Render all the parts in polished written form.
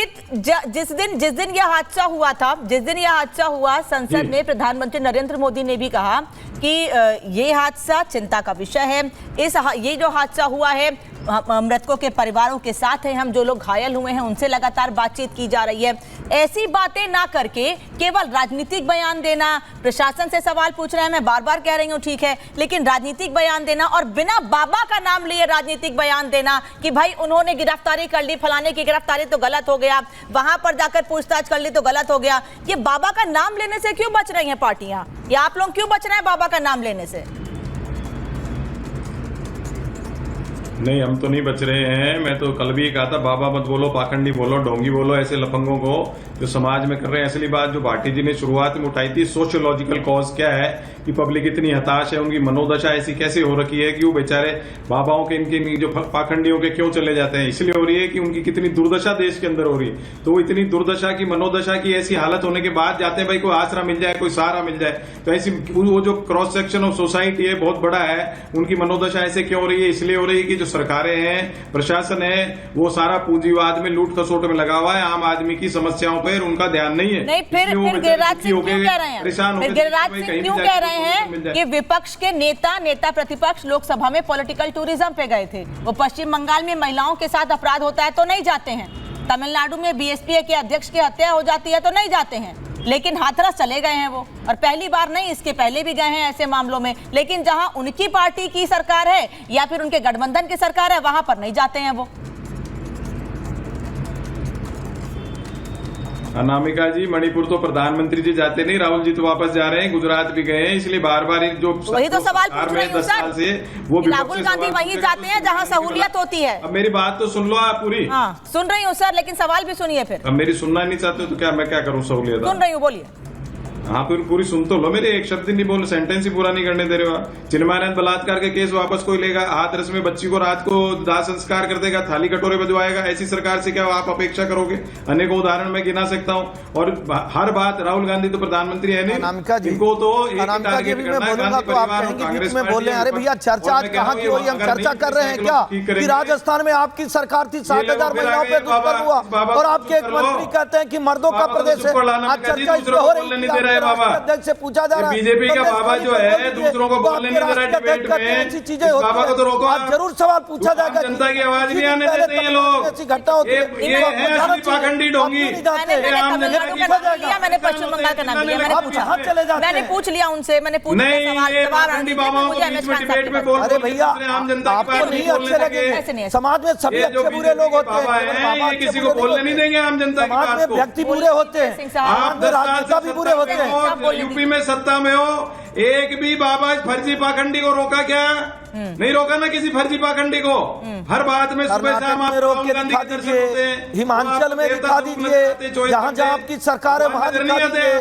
पुरोहित, जिस दिन यह हादसा हुआ था, जिस दिन यह हादसा हुआ, संसद में प्रधानमंत्री नरेंद्र मोदी ने भी कहा कि ये हादसा चिंता का विषय है। ये जो हादसा हुआ है मृतकों के परिवारों के साथ है, हम जो लोग घायल हुए हैं उनसे लगातार बातचीत की जा रही है। ऐसी बातें ना करके केवल राजनीतिक बयान देना, प्रशासन से सवाल पूछ रहे हैं, मैं बार बार कह रही हूँ ठीक है, लेकिन राजनीतिक बयान देना और बिना बाबा का नाम लिए राजनीतिक बयान देना कि भाई उन्होंने गिरफ्तारी कर ली, फलाने की गिरफ्तारी तो गलत हो गया, वहां पर जाकर पूछताछ कर ली तो गलत हो गया। ये बाबा का नाम लेने से क्यों बच रही हैं पार्टियां, या आप लोग क्यों बच रहे हैं बाबा का नाम लेने से? नहीं, हम तो नहीं बच रहे हैं। मैं तो कल भी कहा था, बाबा मत बोलो, पाखंडी बोलो, ढोंगी बोलो, ऐसे लफंगों को जो समाज में कर रहे हैं। असली बात जो भाटी जी ने शुरुआत में उठाई थी, सोशियोलॉजिकल कॉज क्या है कि पब्लिक इतनी हताश है, उनकी मनोदशा ऐसी कैसे हो रखी है कि वो बेचारे बाबाओं के इनके जो पाखंडियों के क्यों चले जाते हैं, इसलिए हो रही है कि उनकी कितनी दुर्दशा देश के अंदर हो रही है। तो वो इतनी दुर्दशा की, मनोदशा की ऐसी हालत होने के बाद जाते हैं भाई कोई आसरा मिल जाए, कोई सहारा मिल जाए। तो ऐसी वो जो क्रॉस सेक्शन ऑफ सोसाइटी है बहुत बड़ा है, उनकी मनोदशा ऐसे क्यों हो रही है? इसलिए हो रही है कि जो सरकारें हैं, प्रशासन है, वो सारा पूंजीवाद में, लूट खसोट में लगा हुआ है। आम आदमी की समस्याओं पर उनका ध्यान नहीं है। नहीं, फिर गिरिराज सिंह क्यों कह रहे हैं, गिरिराज सिंह क्यों कह रहे हैं कि विपक्ष के नेता प्रतिपक्ष लोकसभा में पॉलिटिकल टूरिज्म पे गए थे? वो पश्चिम बंगाल में महिलाओं के साथ अपराध होता है तो नहीं जाते हैं, तमिलनाडु में बीएसपी के अध्यक्ष की हत्या हो जाती है तो नहीं जाते हैं, लेकिन हाथरस चले गए हैं वो। और पहली बार नहीं, इसके पहले भी गए हैं ऐसे मामलों में। लेकिन जहां उनकी पार्टी की सरकार है या फिर उनके गठबंधन की सरकार है, वहां पर नहीं जाते हैं वो। अनामिका जी, मणिपुर तो प्रधानमंत्री जी जाते नहीं, राहुल जी तो वापस जा रहे हैं, गुजरात भी गए हैं, इसलिए बार बार जो वही तो सवाल पूछ रही हूं सर, से वो राहुल गांधी वहीं जाते हैं जहां सहूलियत होती है। अब मेरी बात तो सुन लो आप पूरी। हाँ, सुन रही हूँ सर, लेकिन सवाल भी सुनिए फिर। अब मेरी सुनना नहीं चाहते तो क्या मैं क्या करूँ? सहूलियत सुन रही हूँ, बोलिए। हाँ, फिर पूरी सुन तो लो, मेरे एक शब्द नहीं बोल, सेंटेंस ही पूरा नहीं करने दे रहे हो आप। चिन्मयानंद बलात्कार के केस वापस कोई लेगा? हाथरस में बच्ची को रात को दाह संस्कार कर देगा, थाली कटोरे बजवाएगा। ऐसी सरकार से क्या आप अपेक्षा करोगे? अनेकों उदाहरण मैं गिना सकता हूँ। और हर बात, राहुल गांधी तो प्रधानमंत्री है नहीं, इनको तो टारगेट करना बोल रहे हैं। अरे भैया, चर्चा आज कहाँ की हो रही है? हम चर्चा कर रहे हैं क्या कि राजस्थान में आपकी सरकार थी, 7,000 महिलाओं पे दुष्कर्म हुआ और आपके एक मंत्री कहते हैं कि मर्दों का प्रदेश है। आज चर्चा इस पर हो रही है, बाबा अध्यक्ष से पूछा जा रहा है, बीजेपी का बाबा जो है दूसरों को बोलने नहीं दे रहा है डिबेट में, ऐसी चीजें होती बाबा को तो रोको। आज जरूर सवाल पूछा जाएगा, जनता की आवाज नहीं आने देते ये लोग। ऐसी घटना होती है, ये है पाखंडी ढोंगी। मैंने पश्चिम बंगाल का नाम लिया, मैंने पूछ लिया उनसे, मैंने पूछ अरे भैया, आपको नहीं अच्छे लगे? समाज में सभी अच्छे बुरे लोग होते हैं, किसी को बोलने नहीं देंगे आम जनता की बात को। समाज में व्यक्ति बुरे होते हैं, आप राजनेता भी बुरे होते हैं। यूपी में सत्ता में हो, एक भी बाबा फर्जी पाखंडी को रोका क्या? नहीं रोका ना किसी फर्जी पाखंडी को। हर बात में सुबह शाम आप रोक के दिखा दीजिए, हिमाचल में दिखा दीजिए, जहाँ जहाँ आपकी सरकार है वहाँ दिखा दीजिए,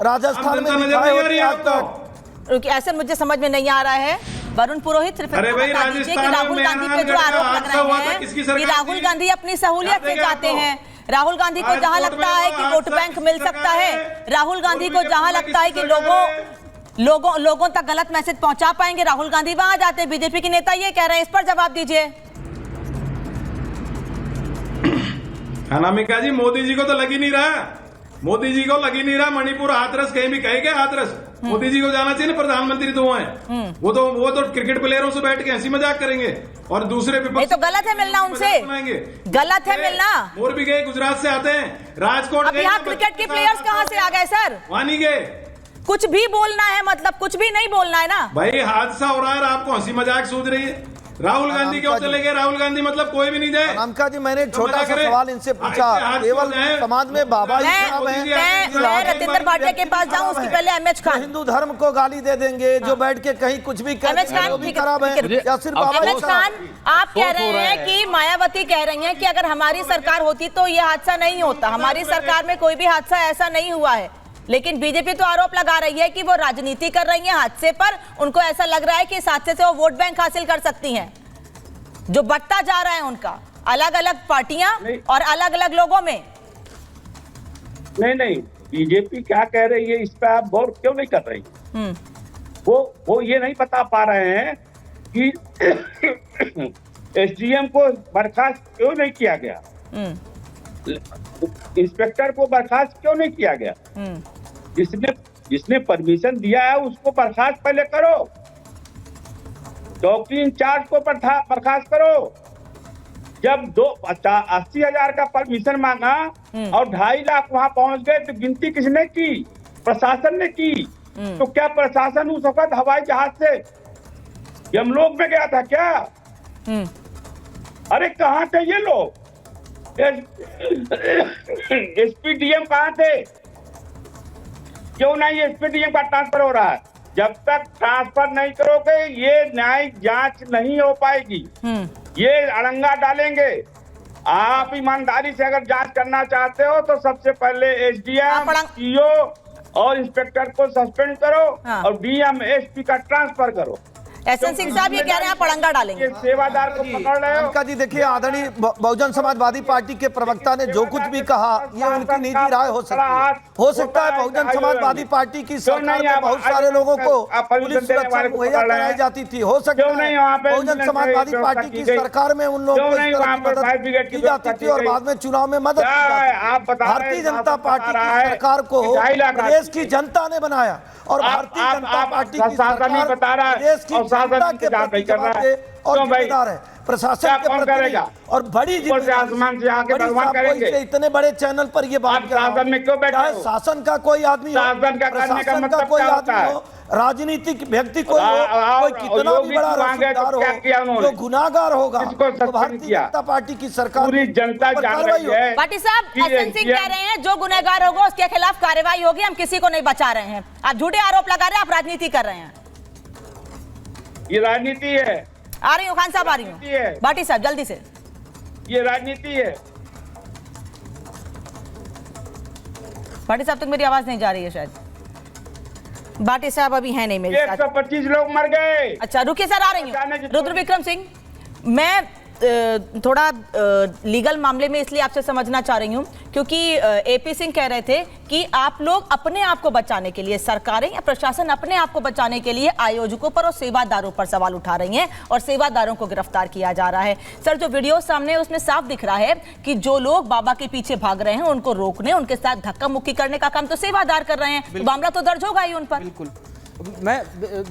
राजस्थान में दिखाए होते आज तक। ऐसे मुझे समझ में नहीं आ रहा है। वरुण पुरोहित, सिर्फ बता दीजिए कि राहुल गांधी पे जो आरोप लग रहे हैं कि राहुल गांधी अपनी सहूलियत से चाहते हैं, राहुल गांधी को जहां लगता है कि वोट बैंक मिल सकता है, राहुल गांधी को जहां लगता है कि लोगों तक गलत मैसेज पहुंचा पाएंगे, राहुल गांधी वहां जाते हैं। बीजेपी के नेता ये कह रहे हैं, इस पर जवाब दीजिए। अनामिका जी, मोदी जी को तो लग ही नहीं रहा, मोदी जी को लग ही नहीं रहा। मणिपुर हाथरस कहीं भी कहे क्या हाथरस? मोदी जी को जाना चाहिए ना, प्रधानमंत्री तो हैं। वो तो क्रिकेट प्लेयरों से बैठ के हंसी मजाक करेंगे और दूसरे विपक्ष तो गलत है मिलना उनसे, गलत है मिलना। और भी गए, गुजरात से आते हैं, राजकोट गए। यहाँ क्रिकेट के प्लेयर्स कहाँ से आ गए सर? वहां नहीं गए। कुछ भी बोलना है, मतलब कुछ भी नहीं बोलना है ना भाई। हादसा हो रहा है, आपको हंसी मजाक सूझ रही है। राहुल गांधी क्यों चले गए? राहुल गांधी मतलब कोई भी नहीं जाए। अनामिका जी, मैंने छोटा सा सवाल इनसे पूछा, केवल समाज में बाबा ही खराब है। मैं रतिंदर भाटिया के पास जाऊं उसके पहले एमएच खान, हिंदू धर्म को गाली दे देंगे, जो बैठ के कहीं कुछ भी एमएच खान खराब है या सिर्फ एमएच खान, आप कह रहे हैं कि मायावती कह रही हैं कि अगर हमारी सरकार होती तो ये हादसा नहीं होता। हमारी सरकार में कोई भी हादसा ऐसा नहीं हुआ है, लेकिन बीजेपी तो आरोप लगा रही है कि वो राजनीति कर रही है हादसे पर। उनको ऐसा लग रहा है कि इस हादसे से वो वोट बैंक हासिल कर सकती हैं, जो बढ़ता जा रहा है उनका अलग अलग पार्टियां और अलग अलग लोगों में। नहीं, बीजेपी क्या कह रही है इस पे आप गौर क्यों नहीं कर रही? वो ये नहीं बता पा रहे हैं कि एसडीएम को बर्खास्त क्यों नहीं किया गया। इंस्पेक्टर को बर्खास्त क्यों नहीं किया गया? जिसने परमिशन दिया है उसको बर्खास्त पहले करो, चौकी इंचार्ज को बर्खास्त करो। जब 80,000 का परमिशन मांगा और 2.5 लाख वहां पहुंच गए तो गिनती किसने की? प्रशासन ने की। तो क्या प्रशासन उस वक्त हवाई जहाज से यमलोक में गया था क्या? अरे कहाँ थे ये लोग? एसपीडीएम कहाँ थे? क्यों नहीं एसपीडीएम का ट्रांसफर हो रहा है? जब तक ट्रांसफर नहीं करोगे ये न्यायिक जांच नहीं हो पाएगी। ये अड़ंगा डालेंगे। आप ईमानदारी से अगर जांच करना चाहते हो तो सबसे पहले एसडीएम, सीओ और इंस्पेक्टर को सस्पेंड करो और डीएम एसपी का ट्रांसफर करो। एसएन सिंह साहब ये कह रहे हैं आप अड़ंगा डालेंगे। सेवादार को पकड़ रहे हो। मेनका जी देखिए, आदरणीय बहुजन समाजवादी पार्टी के प्रवक्ता ने जो कुछ भी कहा ये उनकी निजी राय हो सकती है। हो सकता है बहुजन समाजवादी पार्टी की सरकार में बहुत सारे लोगों को पुलिस सुरक्षा मुहैया कराई जाती थी। हो सकता है बहुजन समाजवादी पार्टी की सरकार में उन लोगों को इस तरह की मदद की जाती थी और बाद में चुनाव में मदद की जाती थी। भारतीय जनता पार्टी की सरकार को देश की जनता ने बनाया और भारतीय जनता पार्टी की सरकार देश की जनता के प्रति जवाबदेह और जिम्मेदार है। प्रशासन के प्रति और बड़ी आसमान से आके भगवान करेंगे। इतने बड़े चैनल पर ये बात शासन में क्यों बैठे हो? शासन का कोई आदमी हो, प्रशासन का कोई आदमी हो, राजनीतिक व्यक्ति कोई हो, कोई कितना भी बड़ा रसूखदार हो, जो गुनाहगार होगा तो भारतीय जनता पार्टी की सरकार पूरी जनता जान रही है। पाटिल साहब, एसएन सिंह कह रहे हैं जो गुनहगार होगा उसके खिलाफ कार्रवाई होगी, हम किसी को नहीं बचा रहे हैं। आप झूठे आरोप लगा रहे हैं, आप राजनीति कर रहे हैं। ये राजनीति है। आ रही हूँ खान साहब, आ रही हूँ। भाटी साहब जल्दी से। ये राजनीति है। भाटी साहब तक मेरी आवाज नहीं जा रही है शायद। भाटी साहब अभी है नहीं मेरे साथ। 125 लोग मर गए। अच्छा रुकिए सर, आ रही हूँ। रुद्र विक्रम सिंह, मैं थोड़ा लीगल मामले में इसलिए आपसे समझना चाह रही हूँ क्योंकि एपी सिंह कह रहे थे कि आप लोग अपने आप को बचाने के लिए, सरकारें या प्रशासन अपने आप को बचाने के लिए आयोजकों पर और सेवादारों पर सवाल उठा रही हैं और सेवादारों को गिरफ्तार किया जा रहा है। सर जो वीडियो सामने है उसमें साफ दिख रहा है कि जो लोग बाबा के पीछे भाग रहे हैं उनको रोकने, उनके साथ धक्का मुक्की करने का काम तो सेवादार कर रहे हैं। मामला तो दर्ज होगा ही उन पर। बिल्कुल। मैं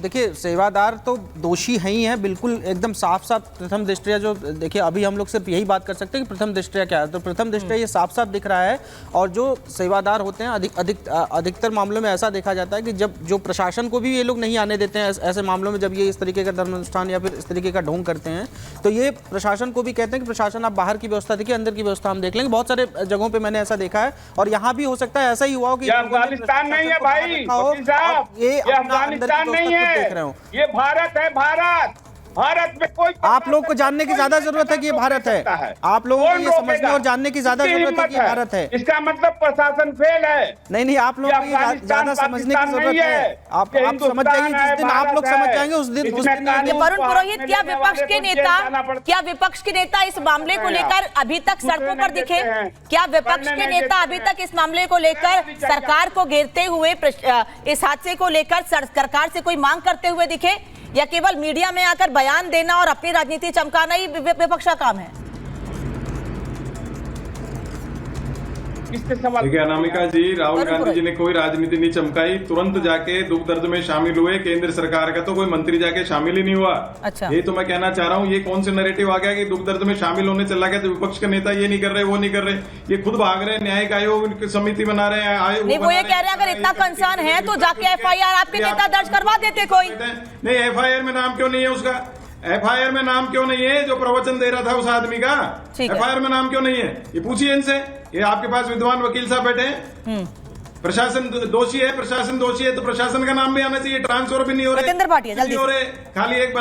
देखिए, सेवादार तो दोषी है ही हैं, बिल्कुल एकदम साफ साफ प्रथम दृष्टया जो देखिए, अभी हम लोग सिर्फ यही बात कर सकते हैं कि प्रथम दृष्टया क्या है। तो प्रथम दृष्टया ये साफ साफ दिख रहा है। और जो सेवादार होते हैं अधिकतर मामलों में ऐसा देखा जाता है कि जब जो प्रशासन को भी ये लोग नहीं आने देते हैं ऐसे मामलों में, जब ये इस तरीके का धर्मानुष्ठान या फिर इस तरीके का ढोंग करते हैं, तो ये प्रशासन को भी कहते हैं कि प्रशासन आप बाहर की व्यवस्था देखिए, अंदर की व्यवस्था हम देख लेंगे। बहुत सारे जगहों पर मैंने ऐसा देखा है और यहाँ भी हो सकता है ऐसा ही हुआ हो कि अफगानिस्तान नहीं है भाई, ये अफगानिस्तान नहीं है, ये भारत है। भारत में कोई आप लोग को जानने की ज्यादा जरूरत है कि ये भारत है। आप लोगों को ये समझने और जानने की ज्यादा जरूरत है कि ये भारत है। इसका मतलब प्रशासन फेल है। नहीं, आप लोगों को ज्यादा समझने की जरूरत है। आप समझ जाइए, जिस दिन आप लोग समझ जाएंगे उस दिन वरुण पुरोहित, क्या विपक्ष के नेता इस मामले को लेकर अभी तक सड़कों पर दिखे? क्या विपक्ष के नेता अभी तक इस मामले को लेकर सरकार को घेरते हुए, इस हादसे को लेकर सरकार से कोई मांग करते हुए दिखे, या केवल मीडिया में आकर बयान देना और अपनी राजनीति चमकाना ही विपक्ष का काम है? देखिए अनामिका जी, राहुल गांधी जी ने कोई राजनीति नहीं चमकाई, तुरंत जाके दुख दर्द में शामिल हुए। केंद्र सरकार का तो कोई मंत्री जाके शामिल ही नहीं हुआ। अच्छा। ये तो मैं कहना चाह रहा हूँ, ये कौन से नैरेटिव आ गया कि दुख दर्द में शामिल होने चला गया तो विपक्ष के नेता ये नहीं कर रहे, वो नहीं कर रहे। ये खुद भाग रहे हैं, न्यायिक आयोग समिति बना रहे हैं, आयोग नहीं, वो ये कह रहे हैं अगर इतना कंसर्न है तो जाके एफआईआर आपके नेता दर्ज करवा देते। कोई नहीं, एफआईआर में नाम क्यों नहीं है उसका? एफआईआर में नाम क्यों नहीं है जो प्रवचन दे रहा था उस आदमी का? एफआईआर में नाम क्यों नहीं है? ये पूछिए इनसे। ये आपके पास विद्वान वकील साहब बैठे हैं। प्रशासन दोषी है, प्रशासन दोषी है तो प्रशासन का नाम भी आना चाहिए। ट्रांसफर भी नहीं हो रहे, जल्दी खाली एक